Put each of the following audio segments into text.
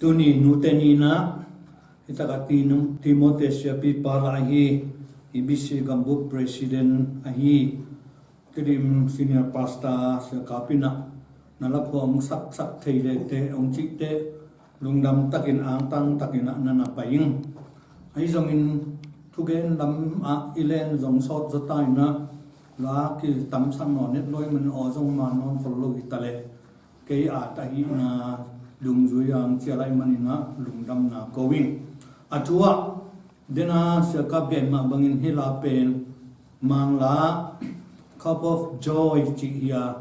tuni nutenina itakati nung Timotes yapi para ahi ibisi gambu president ahi kirim senior pastor sa kapina nalapo ang sak theile te ong chite lungdam takin ang tang takin na napaying ai zongin tugen lam a ilen zong sot zatai na la ki tam sam no net loi man o zong ma non follow itale ke a tahi na lung zuyang chialai manina lungdam na going atua dena sa kabgen ma bangin hila pen mangla cup of joy chi hiya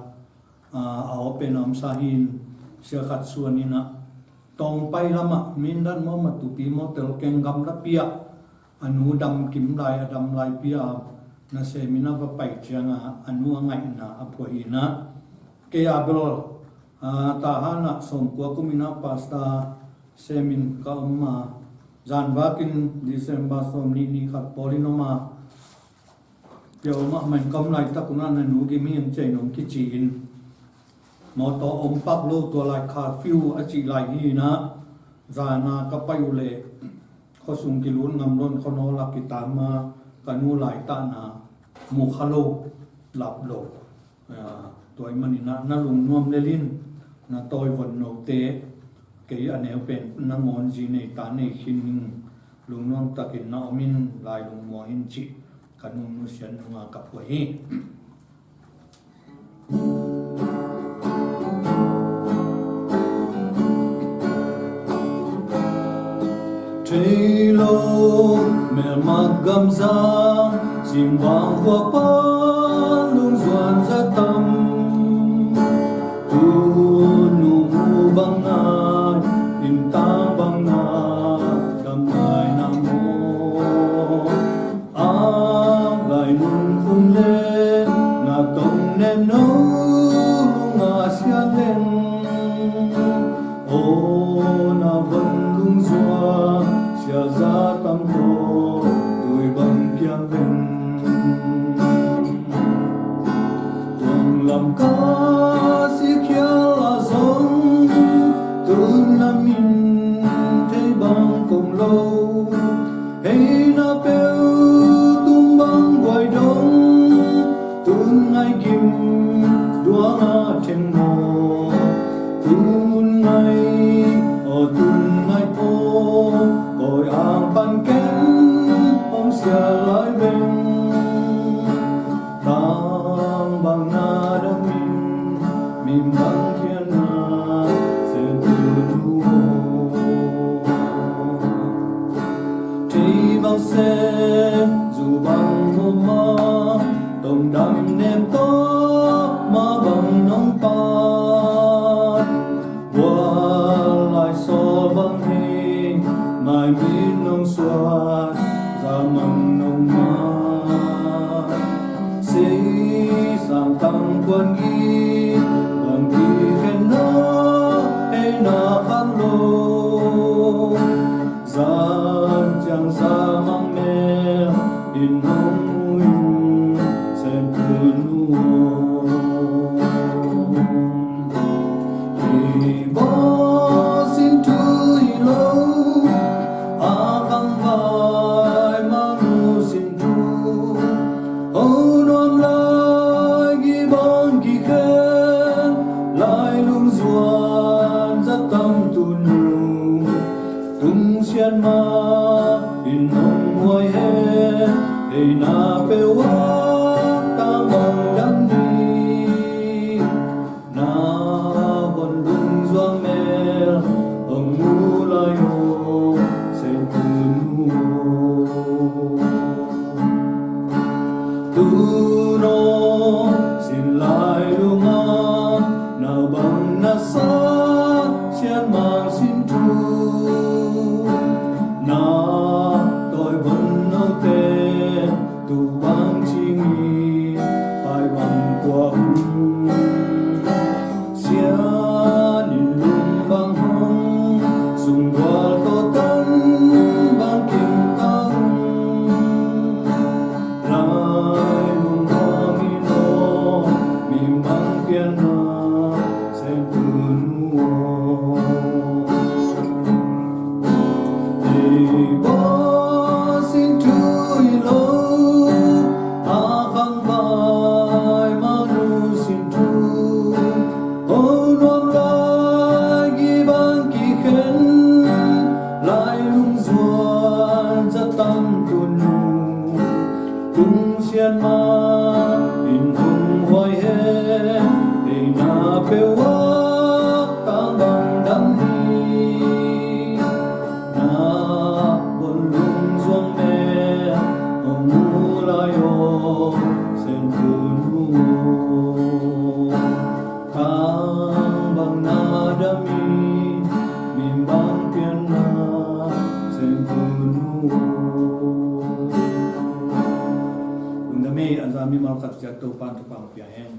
a open am sahin sia khat suanina tong pai lama mindan mo matupi mo tel keng gam la pia anu dam kim lai adam lai pia na se mina va pai changa anu angai na apoina ke abel tahana som kwa kumina pasta semin ka umma janwakin December som ni khat polinoma yo ma man kom lai takuna na nu gi mi chen nom ki chin mo to om pap lo to lai kha fiu a chi lai hi na zana ka payule khosung ki lun ngam lon khono la ki ta ma kanu lai ta na mu khalo lap lo toy manina na lung nom lelin na toy von no te ke aneu pen na ngon ji nei ta nei hin lung nom takin na omin lai lung mo hin chi kanu nu sian nga ka poi hi Trilo mel magam za sim wang hua pa lung zuan za tam tu nu mu bang na im tang bang na dam lai nam mo a lai nun khum le na tong nem no lung a sia len o na vân lung zuan sia za tam to tuổi bang kiang len tuang lam ka si kia la zong tuân nam min thấy bang cùng lâu hey na pel tum bang quay đông tuân ngay kim đua na thèn mò tuân ngay o tuân ngay po gọi ang ban ken om sia lai ben tang bang na da min bang kian na se tu lu thi bao se dù bang ho ma đồng đam nem to ma bang nong pa wa lai so bang he mai min nong xóa ra măng nong ma se sang tăng quan gi bằng đi khen nó e na phan lo gian chẳng sa mang me in hong muin sen kun nuo thì bo xin tu hi lo a vang vai ma nu xin tu o nom lai gi bon gi khen lai lung zuan za tâm tu nu tung xian ma in hong hoi he ei na pe wa ta mong đam đi na bon lung zuan mel ông mu lai ho sen tu nu tu no xin lai lung an nào bằng na sa xian ma xin tu na tôi vẫn nấu tên tu bang chim na pewa tang bang dam hi na bolung zong me ong mulayo sen punu tang bang na dami mimbang pian na sen punu undame azami mal kat jatuh pan tu pang pian